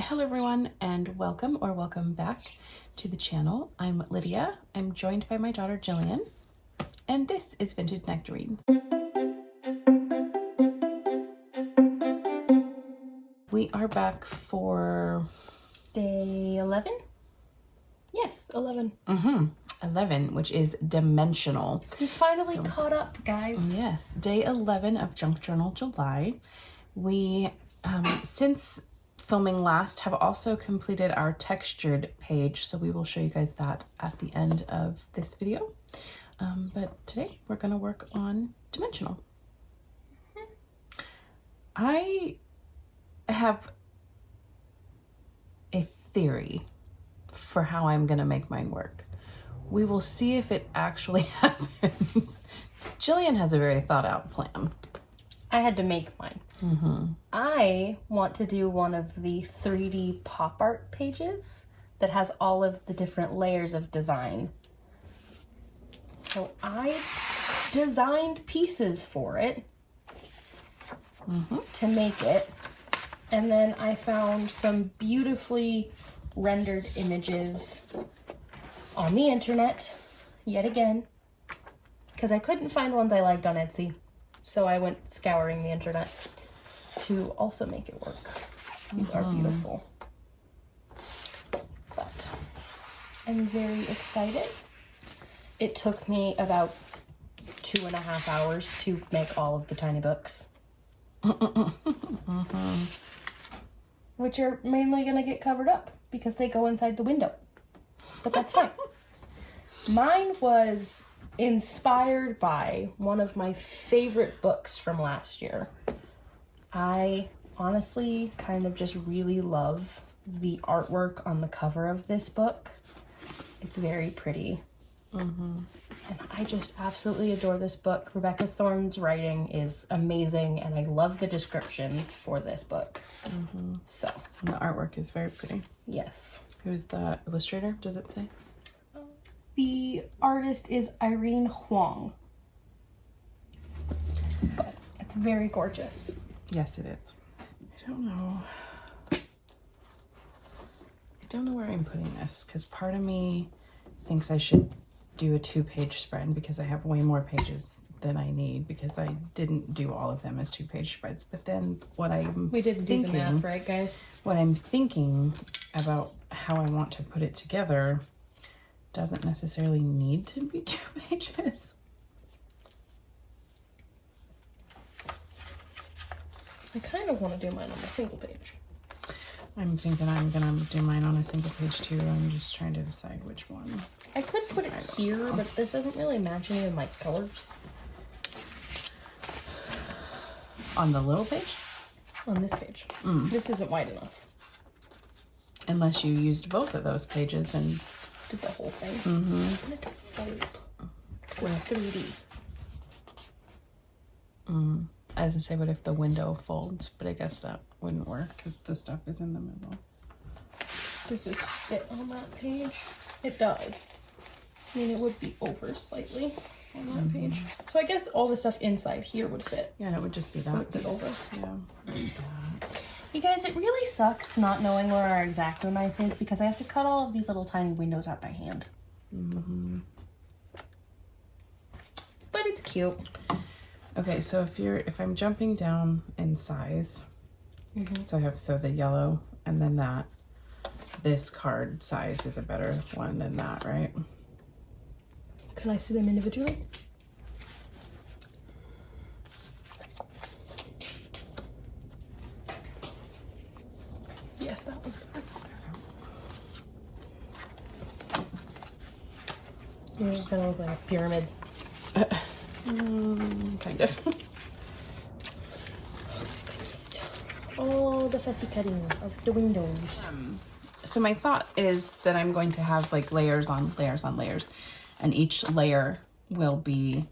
Hello everyone and welcome or welcome back to the channel. I'm Lydia. I'm joined by my daughter Jillian and this is Vintage Nectarines. We are back for day 11? Yes, 11. 11, which is Dimensional. We finally caught up, guys. Yes, day 11 of Junk Journal July. We, since filming last, have also completed our textured page, so we will show you guys that at the end of this video. But today we're going to work on Dimensional. I have a theory for how I'm going to make mine work. We will see if it actually happens. Jillian has a very thought out plan. I had to make mine. I want to do one of the 3D pop art pages that has all of the different layers of design. So I designed pieces for it to make it. And then I found some beautifully rendered images on the internet, yet again, because I couldn't find ones I liked on Etsy. So I went scouring the internet to also make it work. These are beautiful. But I'm very excited. It took me about 2.5 hours to make all of the tiny books. Which are mainly going to get covered up because they go inside the window. But that's fine. Mine was inspired by one of my favorite books from last year. I honestly kind of just really love the artwork on the cover of this book. It's very pretty. And I just absolutely adore this book. Rebecca Thorne's writing is amazing, and I love the descriptions for this book. So, And the artwork is very pretty. yes. Who's the illustrator, does it say? The artist is Irene Huang. But it's very gorgeous. Yes, it is. I don't know where I'm putting this because part of me thinks I should do a 2-page spread because I have way more pages than I need because I didn't do all of them as 2-page spreads. But then We didn't do the math, right, guys? What I'm thinking about how I want to put it together doesn't necessarily need to be 2 pages. I kind of want to do mine on a single page. I'm thinking I'm gonna do mine on a single page too. I'm just trying to decide which one. I could put it here, but this doesn't really match any of my colors. On the little page? On this page. This isn't wide enough. Unless you used both of those pages and Did the whole thing. I want it to fold. It's 3D. as I say, what if the window folds? But I guess that wouldn't work because the stuff is in the middle. Does this fit on that page? It does. I mean, it would be over slightly on that page. So I guess all the stuff inside here would fit. Yeah, and it would just be that. Would be over. Yeah. You guys, it really sucks not knowing where our X-Acto knife is because I have to cut all of these little tiny windows out by hand. But it's cute. Okay, so if I'm jumping down in size, so I have the yellow and then that. This card size is a better one than that, right? Can I see them individually? Yes, that was good. You're just gonna look like a pyramid. Kind of. Oh, the fussy cutting of the windows. So my thought is that I'm going to have like layers on layers on layers, and each layer will be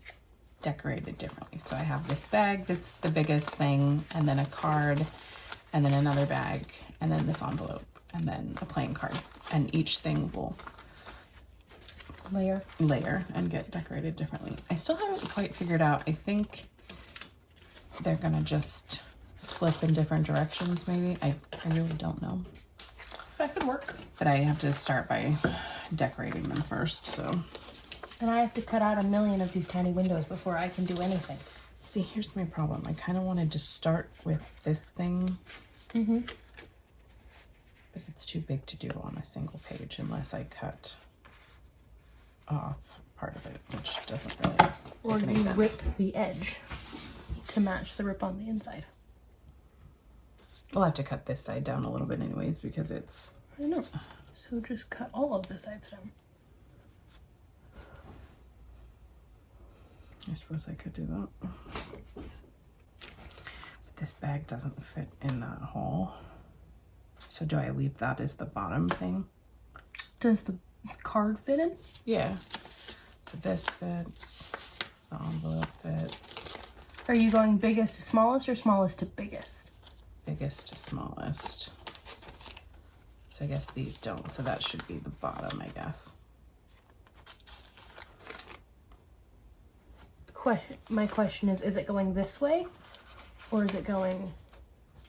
decorated differently. So I have this bag that's the biggest thing, and then a card, and then another bag, and then this envelope, and then a playing card. And each thing will layer and get decorated differently. I still haven't quite figured out. I think they're gonna just flip in different directions maybe. I really don't know. That could work. But I have to start by decorating them first, so. And I have to cut out 1,000,000 of these tiny windows before I can do anything. See, here's my problem. I kind of wanted to start with this thing. But it's too big to do on a single page unless I cut off part of it, which doesn't really Or make any you sense. rip the edge to match the rip on the inside. We'll have to cut this side down a little bit anyways because it's... I know. So just cut all of the sides down. I suppose I could do that. But this bag doesn't fit in that hole. So do I leave that as the bottom thing? Does the card fit in? Yeah. So this fits. The envelope fits. Are you going biggest to smallest or smallest to biggest? Biggest to smallest. So I guess these don't. So that should be the bottom, I guess. My question is it going this way? Or is it going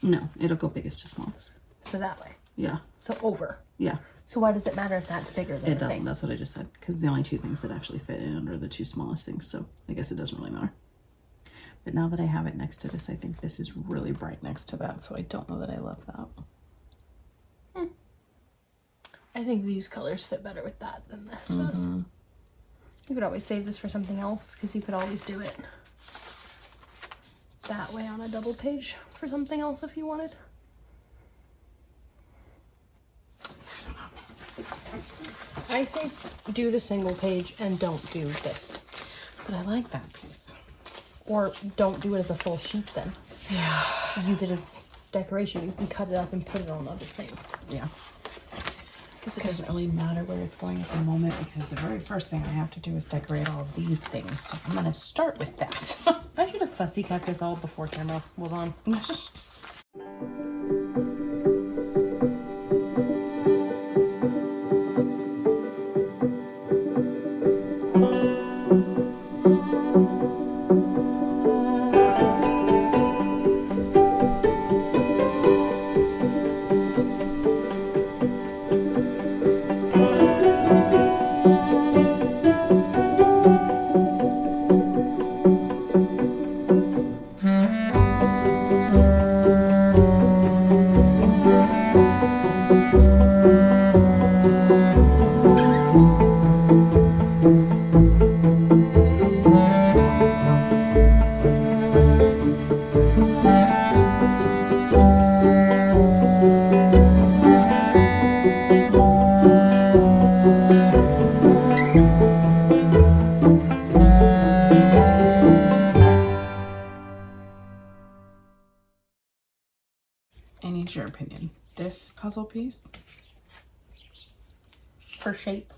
No, it'll go biggest to smallest. so that way? Yeah, So over. yeah. So why does it matter if that's bigger than It the doesn't. thing? That's what I just said. Because the only two things that actually fit in are the two smallest things. So I guess it doesn't really matter. But now that I have it next to this, I think this is really bright next to that. So I don't know that I love that. I think these colors fit better with that than this does. You could always save this for something else because you could always do it that way on a double page for something else if you wanted. I say do the single page and don't do this. But I like that piece. Or don't do it as a full sheet then. Yeah. Use it as decoration. You can cut it up and put it on other things. Yeah. Guess it doesn't really matter where it's going at the moment because the very first thing I have to do is decorate all of these things. So I'm going to start with that. I should have fussy cut this all before camera was on. I need your opinion. This puzzle piece For shape.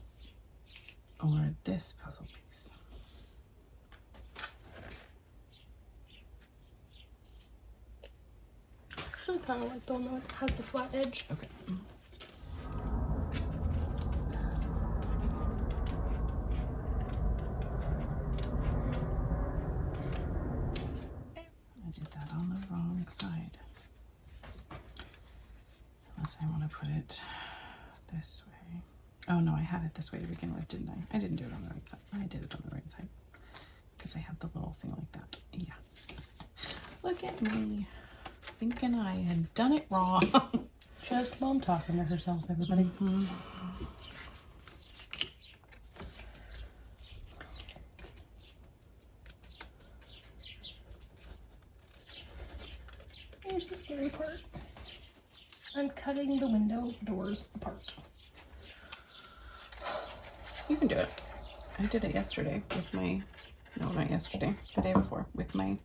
or this puzzle piece? Actually kind of like the one that has the flat edge. Okay. I did that on the wrong side. Unless I want to put it this way. Oh no, I had it this way to begin with, didn't I? I didn't do it on the right side. I did it on the right side. Because I had the little thing like that. Yeah. Look at me. Thinking I had done it wrong. Just mom talking to herself, everybody. Here's the scary part. I'm cutting the window doors apart. You can do it. I did it yesterday with my, no, not yesterday, the day before with my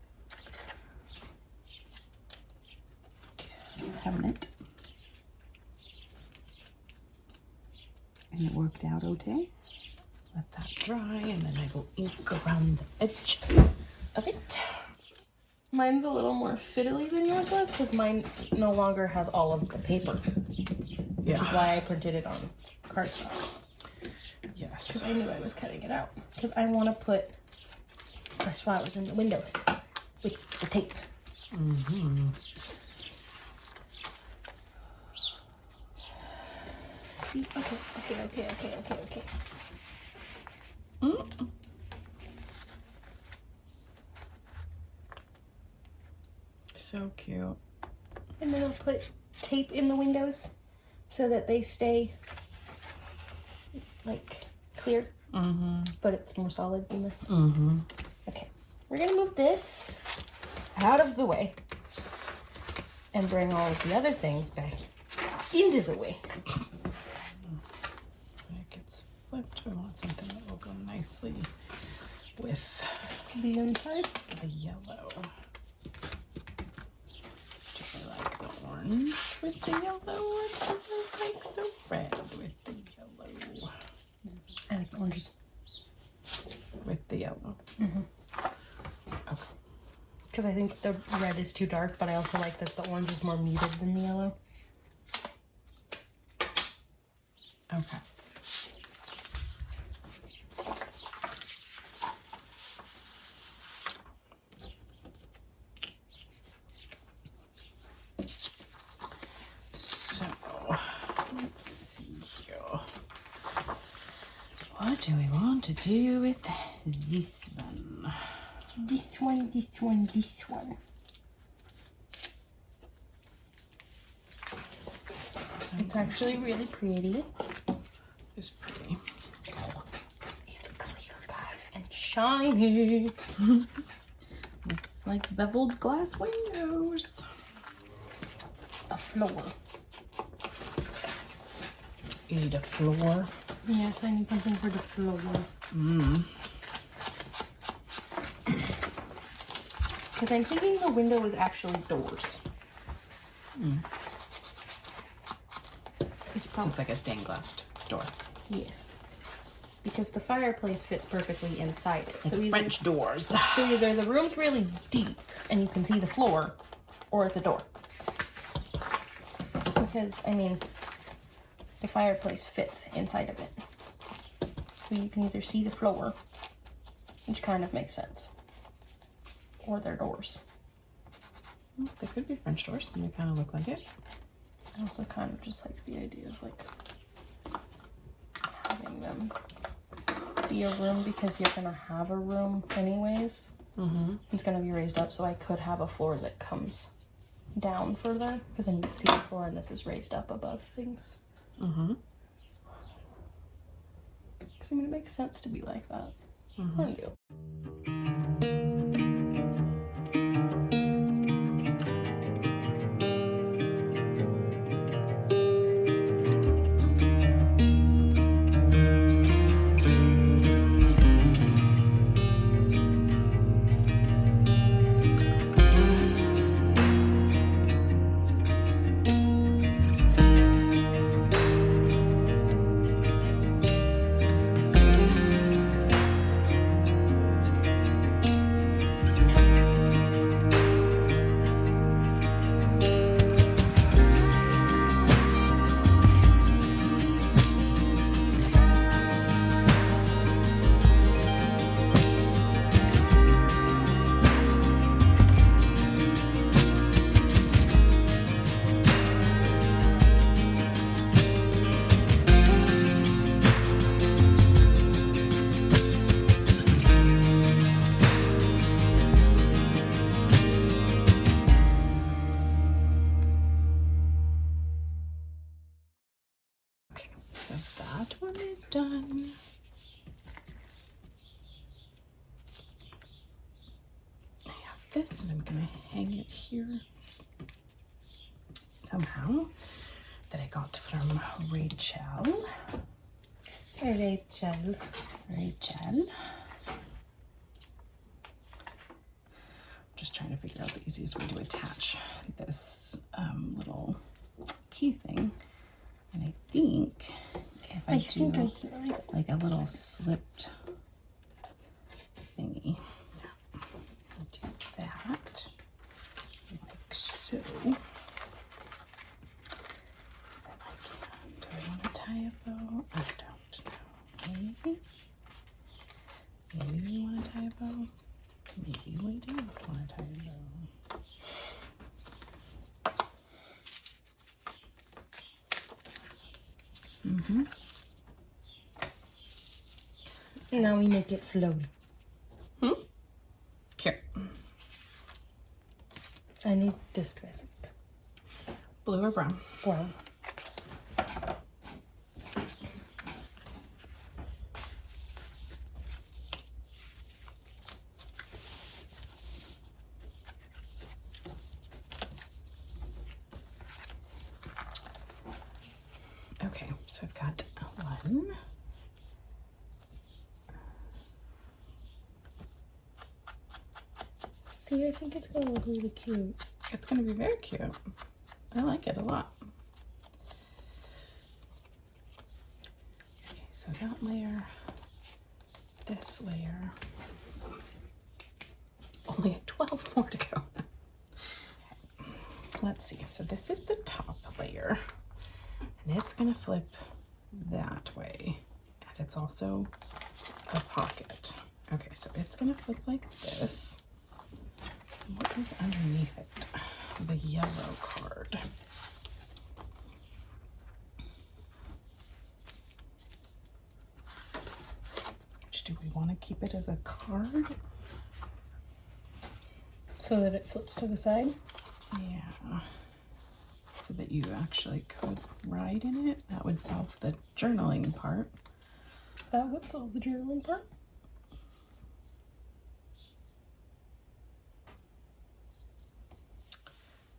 cabinet. And it worked out okay. Let that dry and then I will ink around the edge of it. Mine's a little more fiddly than yours was because mine no longer has all of the paper, which is why I printed it on cardstock. Yes. Because I knew I was cutting it out. Because I want to put fresh flowers in the windows with the tape. see. Okay. Mm. So cute. And then I'll put tape in the windows so that they stay like clear. Mm-hmm. But it's more solid than this. Mm-hmm. Okay. We're gonna move this out of the way and bring all of the other things back into the way. It gets flipped. We want something that will go nicely with The inside. the yellow. Do I like the orange with the yellow, or do I like the red with the yellow? I like the oranges. With the yellow. Okay. Because I think the red is too dark, but I also like that the orange is more muted than the yellow. Okay. So, let's see here. What do we want to do with this one? This one. It's actually really pretty. It's pretty. It's clear, guys, and shiny. Looks like beveled glass windows. A floor. You need a floor. Yes, I need something for the floor. Because I'm thinking the window is actually doors. It's So probably it's like a stained glass door. yes. Because the fireplace fits perfectly inside it. Like So either, French doors. so either the room's really deep and you can see the floor, or it's a door. Because, I mean, the fireplace fits inside of it. So you can either see the floor, which kind of makes sense, or they're doors. They could be French doors, and they kind of look like it. I also kind of just like the idea of like having them be a room, because you're gonna have a room anyways. It's gonna be raised up, so I could have a floor that comes down further, because then you can see the floor and this is raised up above things. Because I mean, it makes sense to be like that. I do. Okay, so that one is done. I have this, and I'm gonna hang it here somehow, that I got from Rachel. Rachel. Just trying to figure out the easiest way to attach this little key thing. And I think if I do like a little slipped thingy, I'll do that like so. Then I can. Do I want to tie a bow? I don't know. Maybe we want to tie a bow. Maybe we do want to tie a bow. Now we make it floaty. Cute. I need disc resin. Blue or brown? Brown. Okay, so I've got one. See, I think it's gonna look really cute. It's gonna be very cute. I like it a lot. Okay, so that layer, this layer. Only 12 more to go. Okay. Let's see, so this is the top layer. And it's gonna flip that way. And it's also a pocket. Okay, so it's gonna flip like this. What is underneath it? The yellow card. Which do we want to keep it as a card? So that it flips to the side? Yeah. So that you actually could write in it. That would solve the journaling part. That would solve the journaling part.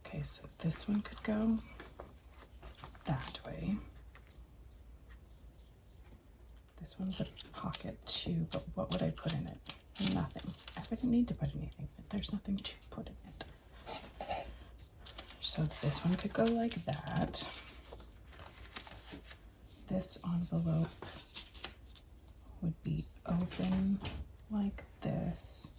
Okay, so this one could go that way. This one's a pocket too, but what would I put in it? Nothing. I wouldn't need to put anything, but there's nothing to put in it. So this one could go like that. This envelope would be open like this.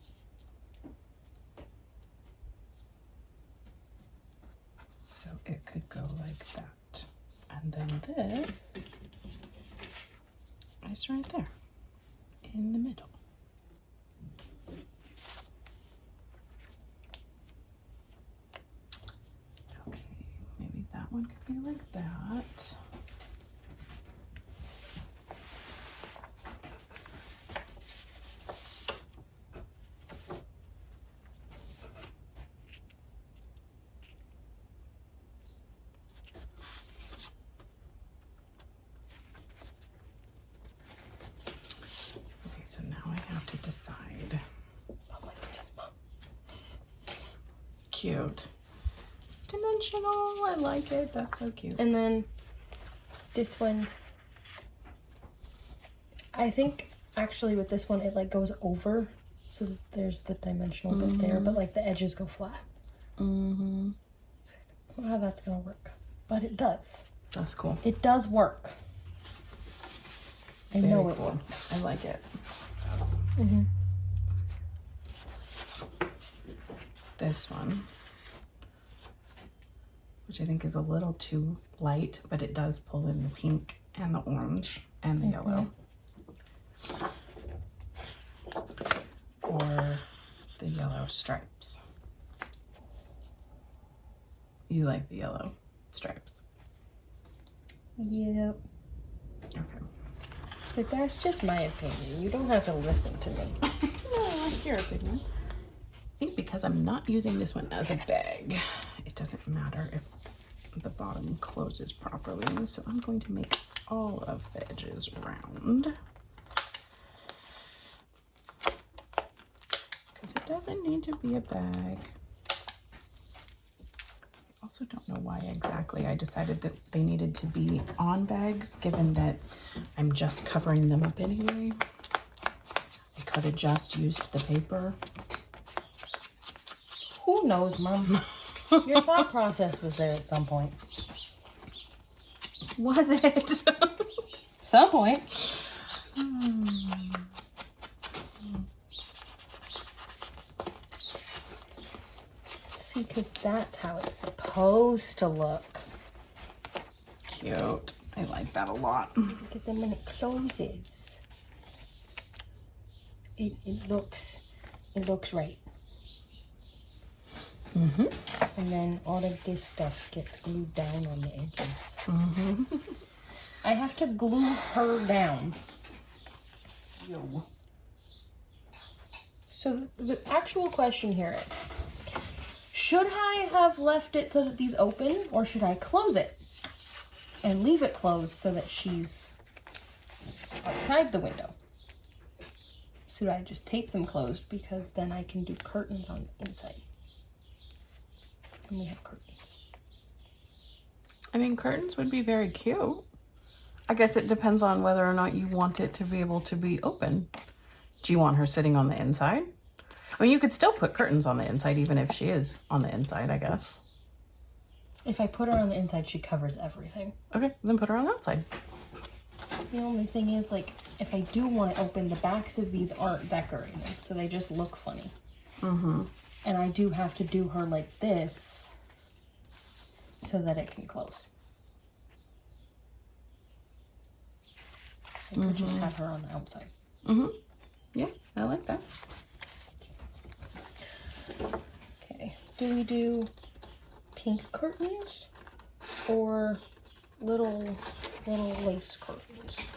So it could go like that. And then this is right there in the middle. Okay, maybe that one could be like that. So now I have to decide. Oh my goodness, Mom. Cute. It's dimensional. I like it. That's so cute. And then this one, I think actually with this one it like goes over so that there's the dimensional bit there, but like the edges go flat. Mm-hmm. I don't know how that's gonna work, but it does. That's cool. It does work. I know it cool. works. I like it. Mm-hmm. This one, which I think is a little too light, but it does pull in the pink and the orange and the yellow. Or the yellow stripes. You like the yellow stripes. Yep. Okay. But that's just my opinion. You don't have to listen to me. No, I like your opinion. I think because I'm not using this one as a bag, it doesn't matter if the bottom closes properly. So I'm going to make all of the edges round. Because it doesn't need to be a bag. I also don't know why exactly I decided that they needed to be on bags, given that I'm just covering them up anyway. I could have just used the paper. Who knows, Mom? Your thought process was there at some point. Was it? Some point. See, because that's how it's supposed to look. Cute. I like that a lot. Because then when it closes, it looks right. Mm-hmm. And then all of this stuff gets glued down on the edges. I have to glue her down. Yo. So the actual question here is, should I have left it so that these open, or should I close it and leave it closed so that she's outside the window? Should I just tape them closed, because then I can do curtains on the inside? And we have curtains. I mean, curtains would be very cute. I guess it depends on whether or not you want it to be able to be open. Do you want her sitting on the inside? I mean, you could still put curtains on the inside even if she is on the inside, I guess. If I put her on the inside, she covers everything. Okay, then put her on that side. The only thing is, like, if I do want it open, the backs of these aren't decorated, so they just look funny. Mm-hmm. And I do have to do her like this so that it can close. I could just have her on the outside. Mm-hmm. Yeah, I like that. Okay, do we do pink curtains or little lace curtains?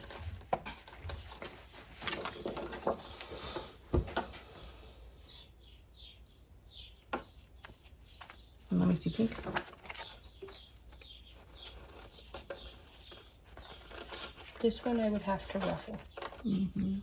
And let me see pink. This one I would have to ruffle. Mm-hmm.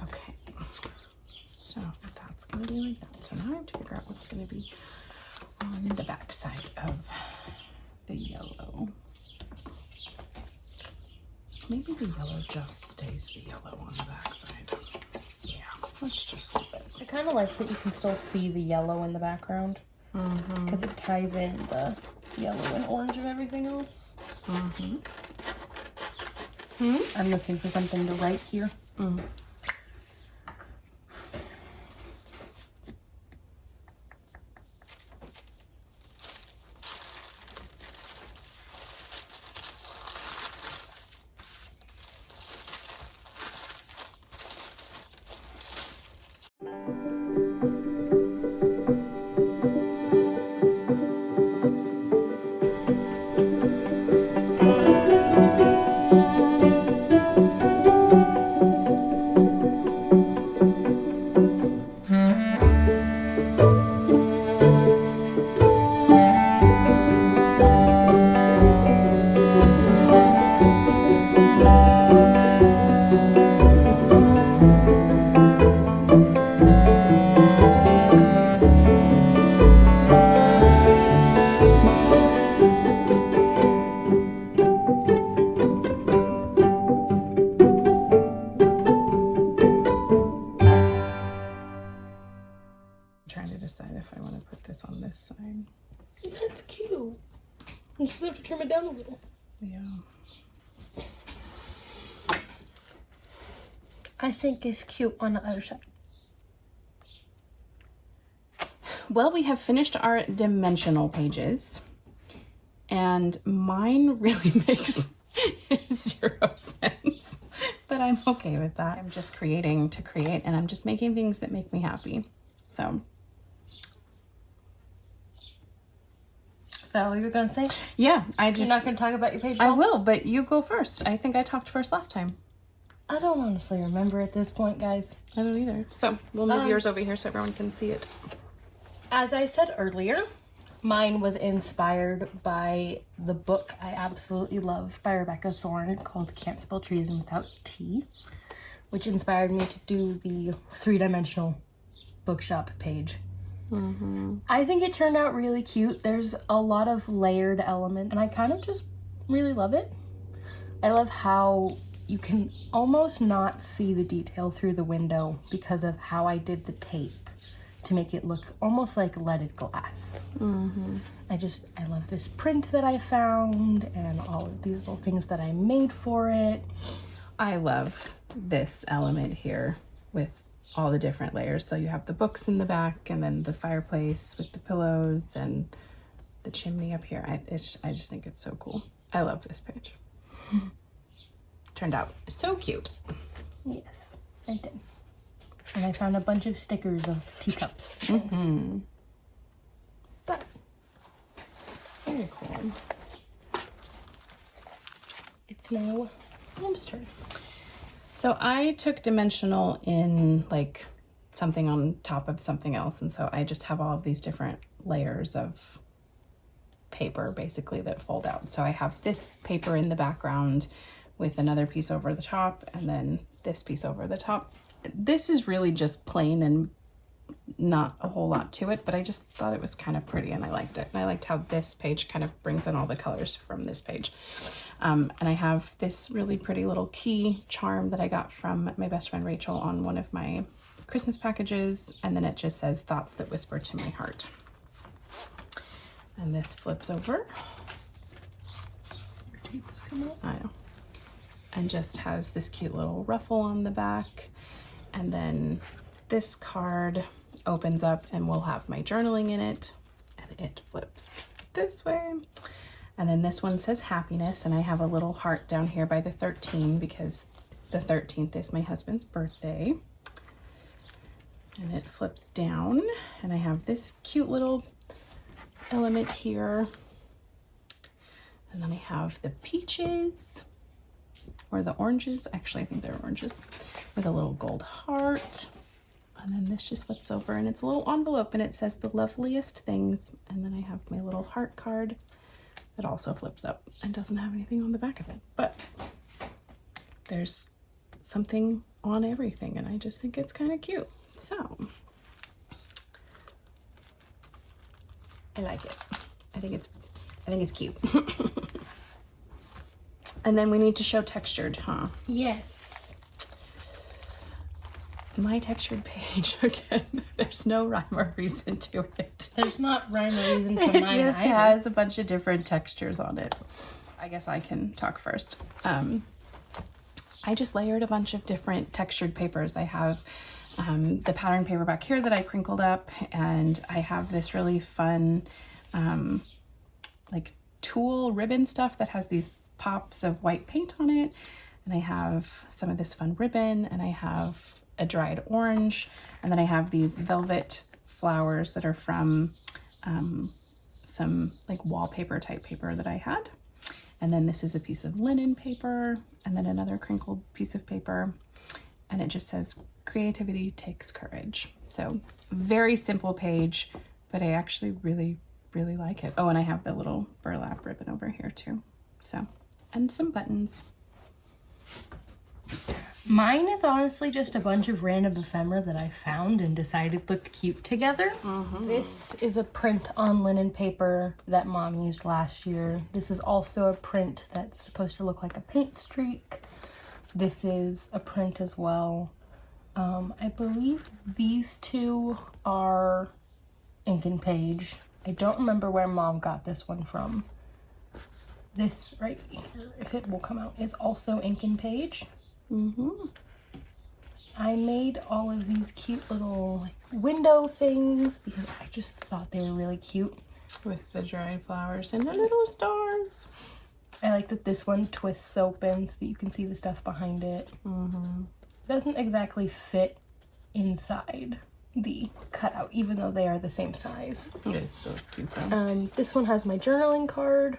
Okay, so that's going to be like that. So now I have to figure out what's going to be on the back side of the yellow. Maybe the yellow just stays the yellow on the back side. Yeah, let's just leave it. I kind of like that you can still see the yellow in the background, because it ties in the yellow and orange of everything else. I'm looking for something to write here. if I want to put this on this side. That's cute. You just have to trim it down a little. Yeah. I think it's cute on the other side. Well, we have finished our dimensional pages, and mine really makes 0 sense, but I'm okay with that. I'm just creating to create, and I'm just making things that make me happy. So, Is that what you were gonna say? yeah, You're not gonna talk about your page? I will, but you go first. I think I talked first last time. I don't honestly remember at this point, guys. I don't either. So we'll move yours over here so everyone can see it. As I said earlier, mine was inspired by the book I absolutely love by Rebecca Thorne called Can't Spell Treason Without Tea, which inspired me to do the 3-dimensional bookshop page. I think it turned out really cute. There's a lot of layered element, and I kind of just really love it. I love how you can almost not see the detail through the window because of how I did the tape to make it look almost like leaded glass. I love this print that I found and all of these little things that I made for it. I love this element here with all the different layers. So you have the books in the back, and then the fireplace with the pillows and the chimney up here. I just think it's so cool. I love this page. Turned out so cute. Yes, I did. And I found a bunch of stickers of teacups. But Very cool. it's now Mom's turn. So I took dimensional in like something on top of something else, and so I just have all of these different layers of paper basically that fold out. So I have this paper in the background with another piece over the top, and then this piece over the top. This is really just plain and not a whole lot to it, but I just thought it was kind of pretty and I liked it. And I liked how this page kind of brings in all the colors from this page. And I have this really pretty little key charm that I got from my best friend Rachel on one of my Christmas packages, and then it just says "Thoughts that whisper to my heart." And this flips over. Your tape was coming up. I know. And just has this cute little ruffle on the back. And then this card opens up and we'll have my journaling in it, and it flips this way. And then this one says happiness, and I have a little heart down here by the 13 because the 13th is my husband's birthday. And it flips down, and I have this cute little element here. And then I have the peaches, or the oranges. Actually, I think they're oranges, with a little gold heart. And then this just flips over, and it's a little envelope, and it says the loveliest things. And then I have my little heart card that also flips up and doesn't have anything on the back of it. But there's something on everything, and I just think it's kind of cute. So I like it. I think it's cute. And then we need to show textured, huh? Yes. My textured page, again, there's no rhyme or reason to it. There's not rhyme or reason for It mine just either. has a bunch of different textures on it. I guess I can talk first. I just layered a bunch of different textured papers. I have the pattern paper back here that I crinkled up, and I have this really fun like tulle ribbon stuff that has these pops of white paint on it, and I have some of this fun ribbon, and I have a dried orange, and then I have these velvet flowers that are from some like wallpaper type paper that I had. And then this is a piece of linen paper, and then another crinkled piece of paper, and it just says creativity takes courage. So very simple page, but I actually really like it. Oh, and I have the little burlap ribbon over here too. So, and some buttons. Mine is honestly just a bunch of random ephemera that I found and decided looked cute together. This is a print on linen paper that Mom used last year. This is also a print that's supposed to look like a paint streak. This is a print as well. I believe these two are Ink and Page. I don't remember where Mom got this one from. This right here, if it will come out, is also Ink and Page. I made all of these cute little like, window things because I just thought they were really cute. With the dried flowers and the little stars. I like that this one twists open so that you can see the stuff behind it. Doesn't exactly fit inside the cutout, even though they are the same size. It's so cute though. This one has my journaling card,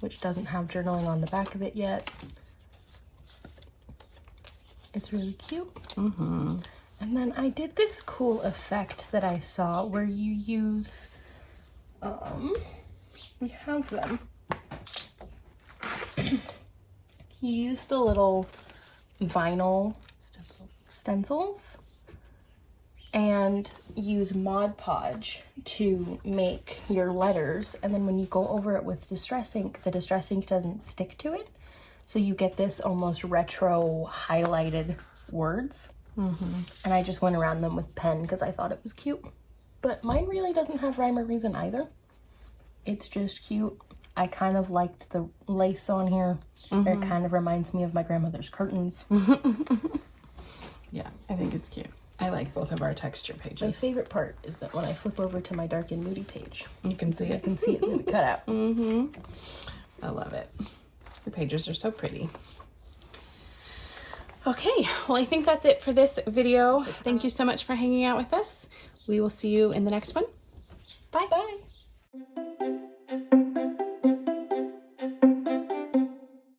which doesn't have journaling on the back of it yet. It's really cute. And then I did this cool effect that I saw where you use, we have them. You use the little vinyl stencils and use Mod Podge to make your letters, and then when you go over it with Distress Ink, the Distress Ink doesn't stick to it, so you get this almost retro highlighted words. And I just went around them with pen because I thought it was cute, but mine really doesn't have rhyme or reason either. It's just cute. I kind of liked the lace on here. It kind of reminds me of my grandmother's curtains. Yeah, I think it's cute. I like both of our texture My pages. favorite part is that when I flip over to my dark and moody page, You can see you it. can see it in the cutout. I love it. Your pages are so pretty. Okay, well, I think that's it for this video. Thank you so much for hanging out with us. We will see you in the next one. Bye. Bye.